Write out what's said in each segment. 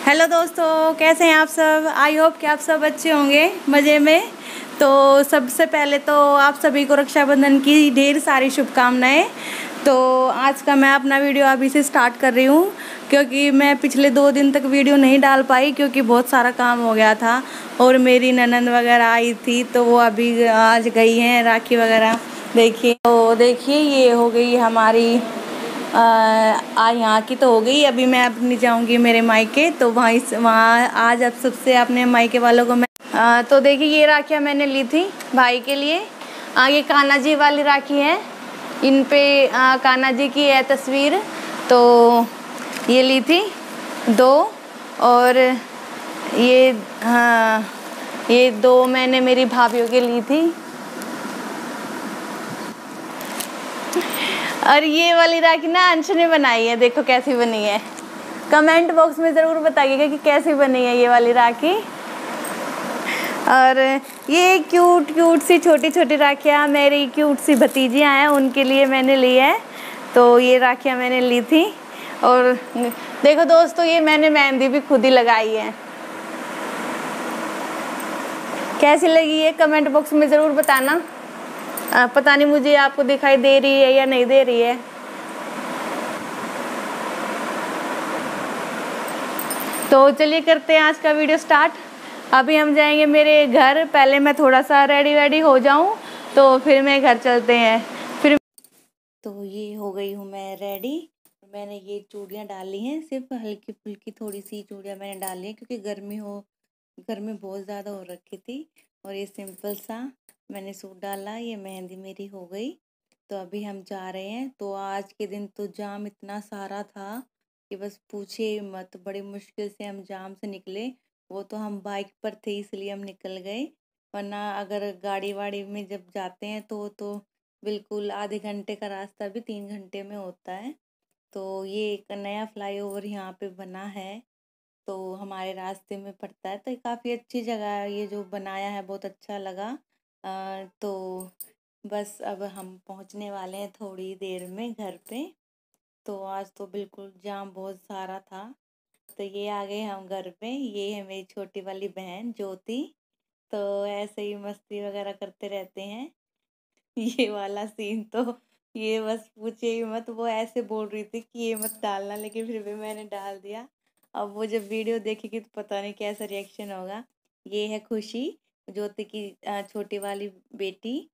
Hello दोस्तों, कैसे हैं आप सब। आई होप कि आप सब अच्छे होंगे, मज़े में। तो सबसे पहले तो आप सभी को रक्षाबंधन की ढेर सारी शुभकामनाएं। तो आज का मैं अपना वीडियो अभी से स्टार्ट कर रही हूँ, क्योंकि मैं पिछले 2 दिन तक वीडियो नहीं डाल पाई, क्योंकि बहुत सारा काम हो गया था। और मेरी ननंद वगैरह आई थी, तो वो अभी आज गई हैं राखी वगैरह। देखिए ये हो गई हमारी यहाँ की तो हो गई। अभी मैं अपनी जाऊंगी मेरे मायके, तो वहाँ आज अब सबसे अपने मायके वालों को मैं तो देखिए ये राखियाँ मैंने ली थी भाई के लिए। ये कान्हा जी वाली राखी है। इन पे कान्हा जी की है तस्वीर, तो ये ली थी 2। और ये ये 2 मैंने मेरी भाभीयों के ली थी। और ये वाली राखी ना अंश ने बनाई है, देखो कैसी बनी है। कमेंट बॉक्स में ज़रूर बताइएगा कि कैसी बनी है ये वाली राखी। और ये क्यूट क्यूट सी छोटी छोटी राखियाँ मेरी क्यूट सी भतीजियाँ हैं, उनके लिए मैंने ली है। तो ये राखियाँ मैंने ली थी। और देखो दोस्तों, ये मैंने मेहंदी भी खुद ही लगाई है। कैसी लगी ये कमेंट बॉक्स में ज़रूर बताना। पता नहीं मुझे आपको दिखाई दे रही है या नहीं दे रही है। तो चलिए करते हैं आज का वीडियो स्टार्ट। अभी हम जाएंगे मेरे घर। पहले मैं थोड़ा सा रेडी हो जाऊं, तो फिर मैं घर चलते हैं। तो ये हो गई हूँ मैं रेडी। मैंने ये चूड़ियाँ डाली हैं, सिर्फ हल्की फुल्की थोड़ी सी चूड़ियाँ मैंने डाली हैं, क्योंकि गर्मी बहुत ज़्यादा हो रखी थी। और ये सिंपल सा मैंने सूट डाला, ये मेहंदी मेरी हो गई। तो अभी हम जा रहे हैं। तो आज के दिन तो जाम इतना सारा था कि बस पूछिए मत। बड़ी मुश्किल से हम जाम से निकले। वो तो हम बाइक पर थे इसलिए हम निकल गए, वरना अगर गाड़ी वाड़ी में जब जाते हैं तो बिल्कुल आधे घंटे का रास्ता भी 3 घंटे में होता है। तो ये एक नया फ्लाईओवर यहाँ पे बना है, तो हमारे रास्ते में पड़ता है। तो काफ़ी अच्छी जगह है, ये जो बनाया है बहुत अच्छा लगा। तो बस अब हम पहुँचने वाले हैं थोड़ी देर में घर पे। तो आज तो बिल्कुल जाम बहुत सारा था। तो ये आ गए हम घर पे। ये है मेरी छोटी वाली बहन ज्योति। तो ऐसे ही मस्ती वगैरह करते रहते हैं। ये वाला सीन तो ये बस पूछे ही मत। वो ऐसे बोल रही थी कि ये मत डालना, लेकिन फिर भी मैंने डाल दिया। अब वो जब वीडियो देखेगी तो पता नहीं कैसा रिएक्शन होगा। ये है खुशी, ज्योति की छोटी वाली बेटी।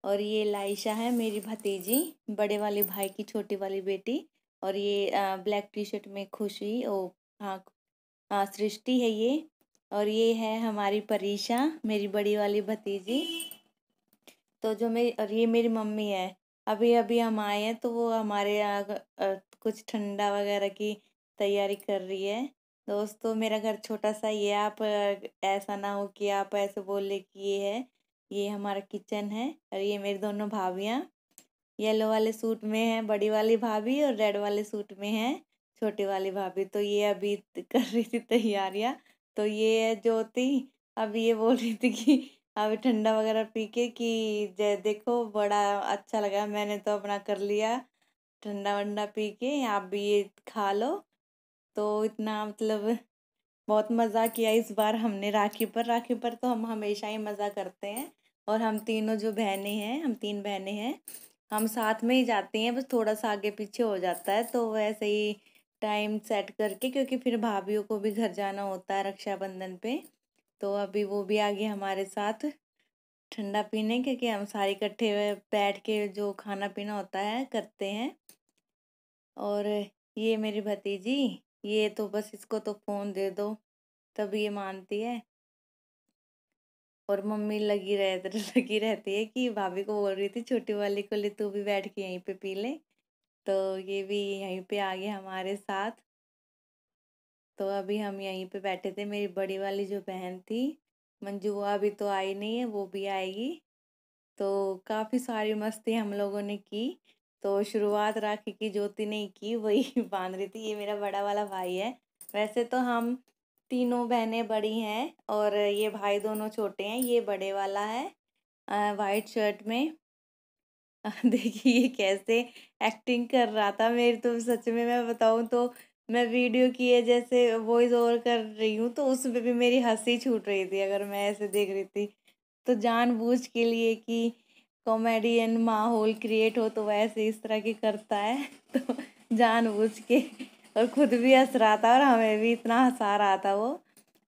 और ये लाइशा है मेरी भतीजी, बड़े वाले भाई की छोटी वाली बेटी। और ये ब्लैक टी शर्ट में खुशी, ओ हाँ सृष्टि है ये। और ये है हमारी परीशा, मेरी बड़ी वाली भतीजी। तो और ये मेरी मम्मी है। अभी अभी हम आए हैं, तो वो हमारे यहाँ कुछ ठंडा वगैरह की तैयारी कर रही है। दोस्तों मेरा घर छोटा सा ही है, आप ऐसा ना हो कि आप ऐसे बोले कि ये हमारा किचन है। और ये मेरी दोनों भाभियाँ येलो वाले सूट में है बड़ी वाली भाभी, और रेड वाले सूट में है छोटी वाली भाभी। तो ये अभी कर रही थी तैयारियाँ। तो ये है ज्योति। अभी ये बोल रही थी कि अभी ठंडा वगैरह पी के कि देखो बड़ा अच्छा लगा, मैंने तो अपना कर लिया ठंडा वंडा पी के, आप भी ये खा लो। तो इतना मतलब बहुत मज़ा किया इस बार हमने राखी पर तो हम हमेशा ही मज़ा करते हैं। और हम तीनों जो बहनें हैं, हम 3 बहनें हैं, हम साथ में ही जाते हैं। बस थोड़ा सा आगे पीछे हो जाता है, तो वैसे ही टाइम सेट करके, क्योंकि फिर भाभीयों को भी घर जाना होता है रक्षाबंधन पे। तो अभी वो भी आ गई हमारे साथ ठंडा पीने, क्योंकि हम सारे इकट्ठे बैठ के जो खाना पीना होता है करते हैं। और ये मेरी भतीजी, ये तो बस इसको तो फ़ोन दे दो तब ये मानती है। और मम्मी लगी रहती है कि भाभी को बोल रही थी छोटी वाली को, ले तू भी बैठ के यहीं पे पी ले। तो ये भी यहीं पे आ गए हमारे साथ। तो अभी हम यहीं पे बैठे थे। मेरी बड़ी वाली जो बहन थी मंजू, वो अभी तो आई नहीं है, वो भी आएगी। तो काफ़ी सारी मस्ती हम लोगों ने की। तो शुरुआत राखी की ज्योति ने की, वही बांध रही थी। ये मेरा बड़ा वाला भाई है। वैसे तो हम तीनों बहनें बड़ी हैं, और ये भाई दोनों छोटे हैं। ये बड़े वाला है वाइट शर्ट में। देखिए ये कैसे एक्टिंग कर रहा था मेरी, तो सच में मैं बताऊं तो मैं वीडियो की है जैसे वॉइस ओवर कर रही हूँ तो उसमें भी मेरी हंसी छूट रही थी अगर मैं ऐसे देख रही थी। तो जानबूझ के लिए कि कॉमेडियन माहौल क्रिएट हो तो वैसे इस तरह की करता है तो जानबूझ के। और खुद भी हंस रहा था और हमें भी इतना हंसा रहा था वो।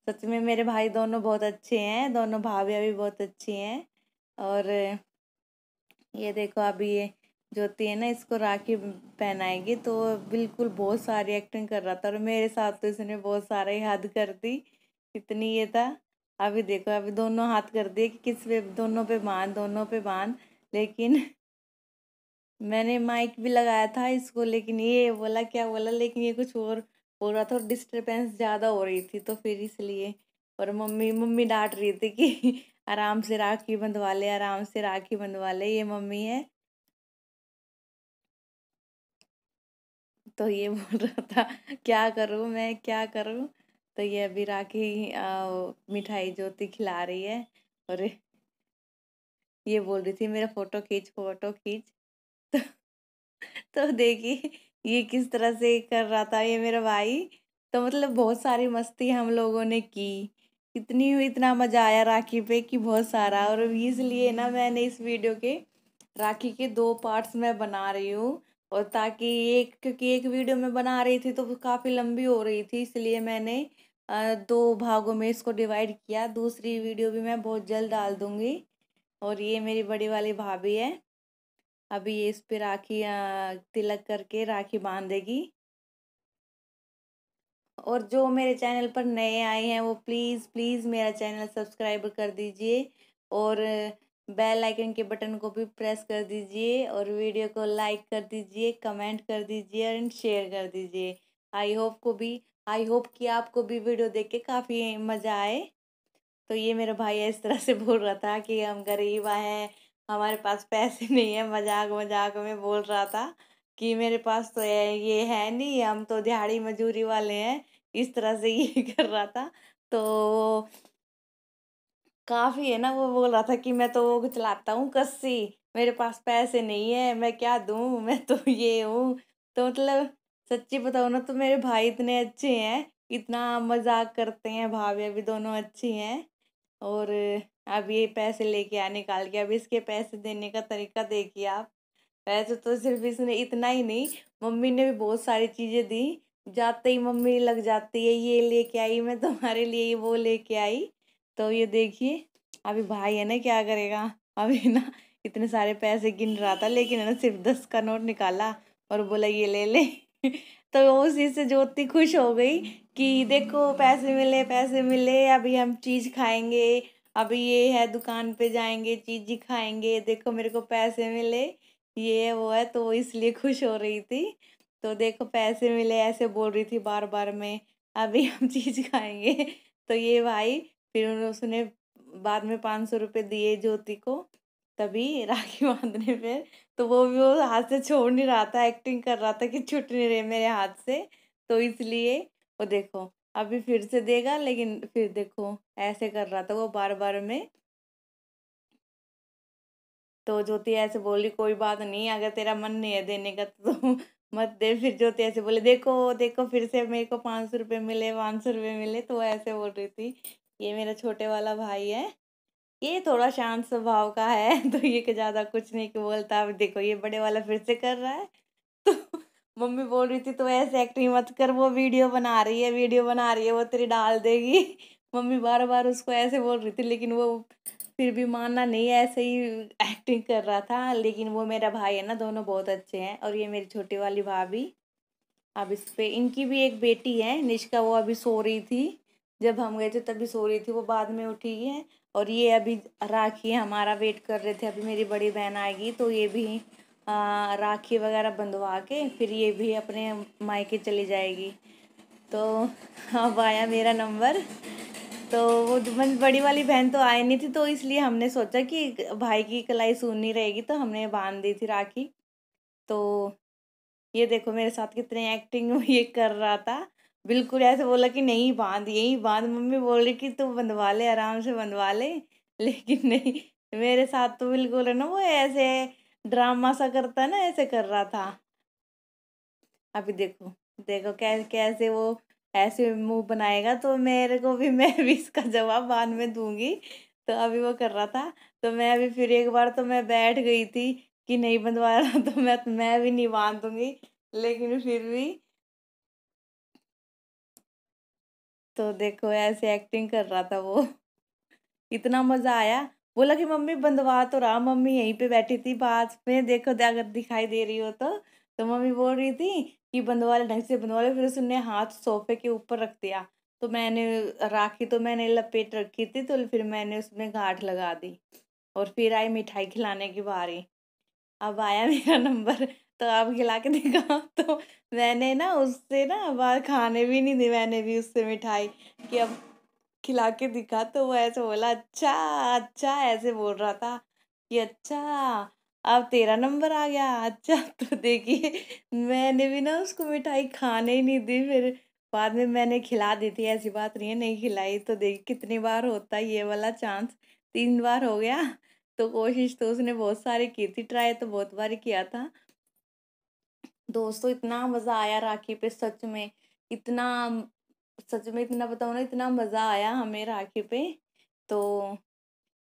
सच में मेरे भाई दोनों बहुत अच्छे हैं, दोनों भाभियाँ भी बहुत अच्छी हैं। और ये देखो अभी ये ज्योति है ना, इसको राखी पहनाएगी तो बिल्कुल बहुत सारी एक्टिंग कर रहा था और मेरे साथ तो इसने बहुत सारे हद कर दी। इतनी ये था। अभी देखो अभी दोनों हाथ कर दिए कि किस पे, दोनों पे बांध, दोनों पे बांध। लेकिन मैंने माइक भी लगाया था इसको, लेकिन ये बोला क्या बोला, लेकिन ये कुछ और बोल रहा था और डिस्टरबेंस ज़्यादा हो रही थी तो फिर इसलिए। और मम्मी मम्मी डांट रही थी कि आराम से राखी बंधवा ले, आराम से राखी बंधवा ले, ये मम्मी है। तो ये बोल रहा था क्या करूँ मैं, क्या करूँ। तो ये अभी राखी मिठाई ज्योति खिला रही है। और ये बोल रही थी मेरा फोटो खींच, फोटो खींच। तो देखिए ये किस तरह से कर रहा था ये मेरा भाई। तो मतलब बहुत सारी मस्ती हम लोगों ने की, इतनी इतना मजा आया राखी पे कि बहुत सारा। और इसलिए ना मैंने इस वीडियो के राखी के दो पार्ट्स में बना रही हूँ। और ताकि एक, क्योंकि एक वीडियो में बना रही थी तो काफ़ी लंबी हो रही थी, इसलिए मैंने दो भागों में इसको डिवाइड किया। दूसरी वीडियो भी मैं बहुत जल्द डाल दूँगी। और ये मेरी बड़ी वाली भाभी है, अभी ये इस पे राखी तिलक करके राखी बांधेगी। और जो मेरे चैनल पर नए आए हैं वो प्लीज़ प्लीज़ मेरा चैनल सब्सक्राइब कर दीजिए और बेल आइकन के बटन को भी प्रेस कर दीजिए और वीडियो को लाइक कर दीजिए, कमेंट कर दीजिए एंड शेयर कर दीजिए। आई होप कि आपको भी वीडियो देख के काफ़ी मज़ा आए। तो ये मेरा भाई इस तरह से बोल रहा था कि हम गरीब हैं, हमारे पास पैसे नहीं है, मजाक मजाक में बोल रहा था कि मेरे पास तो ये है नहीं, हम तो दिहाड़ी मजूरी वाले हैं। इस तरह से ये कर रहा था। तो काफी है ना, वो बोल रहा था कि मैं तो वो चलाता हूँ कस्सी, मेरे पास पैसे नहीं है, मैं क्या दूँ, मैं तो ये हूँ। तो मतलब सच्ची बताओ ना तो मेरे भाई इतने अच्छे हैं, इतना मजाक करते हैं, भाभी भी दोनों अच्छी हैं। और अब ये पैसे लेके आ निकाल के, अब इसके पैसे देने का तरीका देखिए आप। वैसे तो सिर्फ इसने इतना ही नहीं, मम्मी ने भी बहुत सारी चीजें दी। जाते ही मम्मी लग जाती है, ये लेके आई, मैं तुम्हारे लिए वो लेके आई। तो ये देखिए अभी भाई है ना क्या करेगा। अभी ना इतने सारे पैसे गिन रहा था, लेकिन है ना सिर्फ 10 का नोट निकाला और बोला ये ले ले। तो उसी से ज्योति खुश हो गई कि देखो पैसे मिले, पैसे मिले, अभी हम चीज खाएंगे, अभी ये है दुकान पे जाएंगे चीज ही खाएंगे, देखो मेरे को पैसे मिले, ये है वो है। तो वो इसलिए खुश हो रही थी। तो देखो पैसे मिले ऐसे बोल रही थी बार बार में, अभी हम चीज खाएंगे। तो ये भाई फिर उसने बाद में 500 रुपये दिए ज्योति को, तभी राखी बांधने पे। तो वो भी वो हाथ से छोड़ नहीं रहा था, एक्टिंग कर रहा था कि छूट नहीं रहे मेरे हाथ से। तो इसलिए वो देखो अभी फिर से देगा, लेकिन फिर देखो ऐसे कर रहा था वो बार बार में। तो ज्योति ऐसे बोली कोई बात नहीं, अगर तेरा मन नहीं है देने का तो मत दे। फिर ज्योति ऐसे बोले देखो देखो फिर से मेरे को 500 रुपये मिले, 500 रुपये मिले। तो वो ऐसे बोल रही थी। ये मेरा छोटे वाला भाई है, ये थोड़ा शांत स्वभाव का है तो ये के ज्यादा कुछ नहीं कि बोलता। अब देखो ये बड़े वाला फिर से कर रहा है। तो मम्मी बोल रही थी तो ऐसे एक्टिंग मत कर, वो वीडियो बना रही है, वीडियो बना रही है, वो तेरी डाल देगी। मम्मी बार बार उसको ऐसे बोल रही थी, लेकिन वो फिर भी मानना नहीं, ऐसे ही एक्टिंग कर रहा था। लेकिन वो मेरा भाई है ना, दोनों बहुत अच्छे हैं। और ये मेरी छोटी वाली भाभी, अब इस पे इनकी भी एक बेटी है निष्का, वो अभी सो रही थी, जब हम गए थे तभी सो रही थी, वो बाद में उठी है। और ये अभी राखी हमारा वेट कर रहे थे, अभी मेरी बड़ी बहन आएगी तो ये भी राखी वगैरह बंधवा के फिर ये भी अपने मायके चली जाएगी। तो अब आया मेरा नंबर। तो वो बड़ी वाली बहन तो आई नहीं थी, तो इसलिए हमने सोचा कि भाई की कलाई सुननी रहेगी, तो हमने बांध दी थी राखी। तो ये देखो मेरे साथ कितने एक्टिंग ये कर रहा था, बिल्कुल ऐसे बोला कि नहीं बांध, यही बांध। मम्मी बोल रही कि तू बंधवा ले, आराम से बंधवा ले, लेकिन नहीं, मेरे साथ तो बिल्कुल है ना वो ऐसे ड्रामा सा करता है ना, ऐसे कर रहा था। अभी देखो देखो कैसे कैसे वो ऐसे मुंह बनाएगा, तो मेरे को भी मैं भी इसका जवाब बाद में दूंगी। तो अभी वो कर रहा था, तो मैं अभी फिर एक बार तो मैं बैठ गई थी कि नहीं बंधवा रहा, तो मैं भी नहीं बांध दूंगी, लेकिन फिर भी। तो देखो ऐसे एक्टिंग कर रहा था वो। इतना मजा आया। बोला कि मम्मी बंधवा तो रहा, मम्मी यहीं पे बैठी थी पास में, देखो अगर दिखाई दे रही हो तो मम्मी बोल रही थी कि बंधवा ले, ढंग से बंधवा ले। फिर उसने हाथ सोफे के ऊपर रख दिया, तो मैंने राखी तो मैंने लपेट रखी थी, तो फिर मैंने उसमें गांठ लगा दी। और फिर आई मिठाई खिलाने की बारी। अब आया मेरा नंबर, तो अब खिला के देखा। तो मैंने ना उससे ना बाहर खाने भी नहीं दी, मैंने भी उससे मिठाई कि अब खिला के दिखा। तो वो ऐसे बोला अच्छा, अच्छा ऐसे बोल रहा था कि अच्छा अब तेरा नंबर आ गया अच्छा। तो देखिए मैंने भी ना उसको मिठाई खाने ही नहीं दी, फिर बाद में मैंने खिला दी थी, ऐसी बात नहीं है नहीं खिलाई। तो देख कितनी बार होता है ये वाला चांस, 3 बार हो गया। तो कोशिश तो उसने बहुत सारी की थी, ट्राई तो बहुत बार किया था। दोस्तों इतना मजा आया राखी पे, सच में इतना, सच में इतना बताऊँ ना, इतना मजा आया हमें राखी पे। तो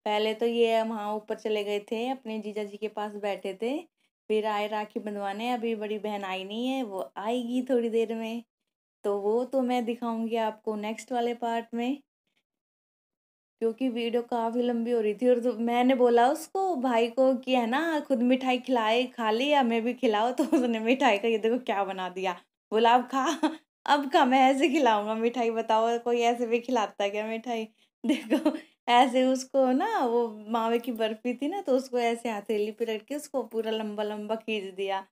पहले तो ये हम वहाँ ऊपर चले गए थे, अपने जीजा जी के पास बैठे थे, फिर आए राखी बंधवाने। अभी बड़ी बहन आई नहीं है, वो आएगी थोड़ी देर में, तो वो तो मैं दिखाऊंगी आपको नेक्स्ट वाले पार्ट में, क्योंकि वीडियो काफी लंबी हो रही थी। और तो मैंने बोला उसको भाई को कि है ना खुद मिठाई खिलाए, खा ली हमें भी खिलाओ। तो उसने मिठाई का ये देखो क्या बना दिया, बोला अब खा, अब खा, मैं ऐसे खिलाऊंगा मिठाई, बताओ कोई ऐसे भी खिलाता है क्या मिठाई। देखो ऐसे उसको ना, वो मावे की बर्फी थी ना, तो उसको ऐसे हथेली पे रख के उसको पूरा लंबा लंबा खींच दिया।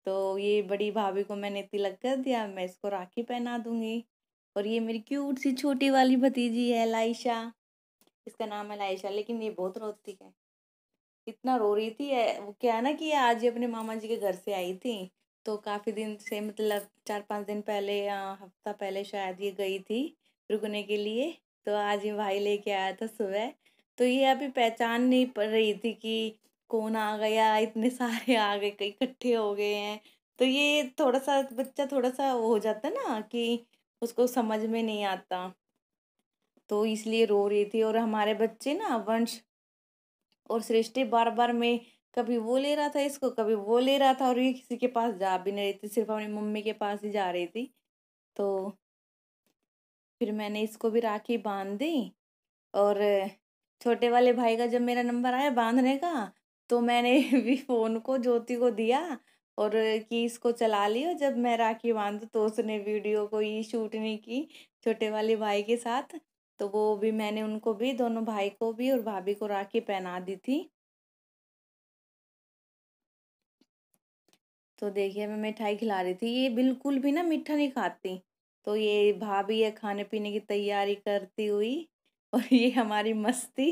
तो ये बड़ी भाभी को मैंने तिलक कर दिया, मैं इसको राखी पहना दूंगी। और ये मेरी क्यूट सी छोटी वाली भतीजी है लाइशा, इसका नाम है लाइशा, लेकिन ये बहुत रोती है, इतना रो रही थी। वो क्या है ना कि ये आज ही अपने मामा जी के घर से आई थी, तो काफी दिन से, मतलब 4-5 दिन पहले या हफ्ता पहले शायद ये गई थी रुकने के लिए। तो आज ये भाई लेके आया था सुबह। तो ये अभी पहचान नहीं पड़ रही थी कि कौन आ गया, इतने सारे आ गए, कई इकट्ठे हो गए हैं। तो ये थोड़ा सा बच्चा थोड़ा सा वो हो जाता है ना कि उसको समझ में नहीं आता, तो इसलिए रो रही थी। और हमारे बच्चे ना वंश और सृष्टि बार बार में, कभी वो ले रहा था इसको, कभी वो ले रहा था, और ये किसी के पास जा भी नहीं रही थी, सिर्फ अपनी मम्मी के पास ही जा रही थी। तो फिर मैंने इसको भी राखी बांध दी। और छोटे वाले भाई का जब मेरा नंबर आया बांधने का, तो मैंने भी फोन को ज्योति को दिया, और कि इसको चला लियो जब मैं राखी बांधू। तो उसने वीडियो को ही शूट नहीं की छोटे वाले भाई के साथ, तो वो भी मैंने उनको भी, दोनों भाई को भी और भाभी को राखी पहना दी थी। तो देखिए मैं मिठाई खिला रही थी, ये बिल्कुल भी ना मीठा नहीं खाती। तो ये भाभी है खाने पीने की तैयारी करती हुई, और ये हमारी मस्ती।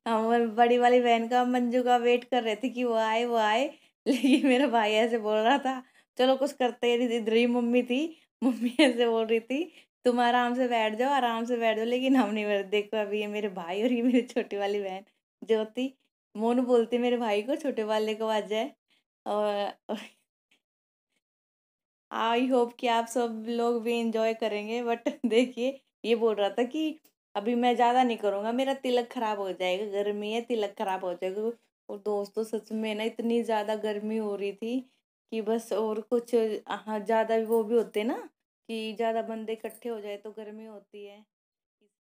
हम बड़ी वाली बहन का, मंजू का वेट कर रहे थे कि वो आए वो आए। लेकिन मेरा भाई ऐसे बोल रहा था चलो कुछ करते ही नहीं, इधर ही मम्मी थी, मम्मी ऐसे बोल रही थी तुम आराम से बैठ जाओ, आराम से बैठ जाओ, लेकिन हम नहीं बैठ। देखो अभी ये मेरे भाई और ये मेरी छोटी वाली बहन ज्योति, मोनू बोलती मेरे भाई को, छोटे वाले को आ जाए। और आई होप कि आप सब लोग भी इंजॉय करेंगे। बट देखिए ये बोल रहा था कि अभी मैं ज्यादा नहीं करूंगा, मेरा तिलक खराब हो जाएगा, गर्मी है तिलक खराब हो जाएगा। और दोस्तों सच में ना इतनी ज्यादा गर्मी हो रही थी कि बस, और कुछ हाँ ज्यादा वो भी होते ना कि ज्यादा बंदे इकट्ठे हो जाए तो गर्मी होती है।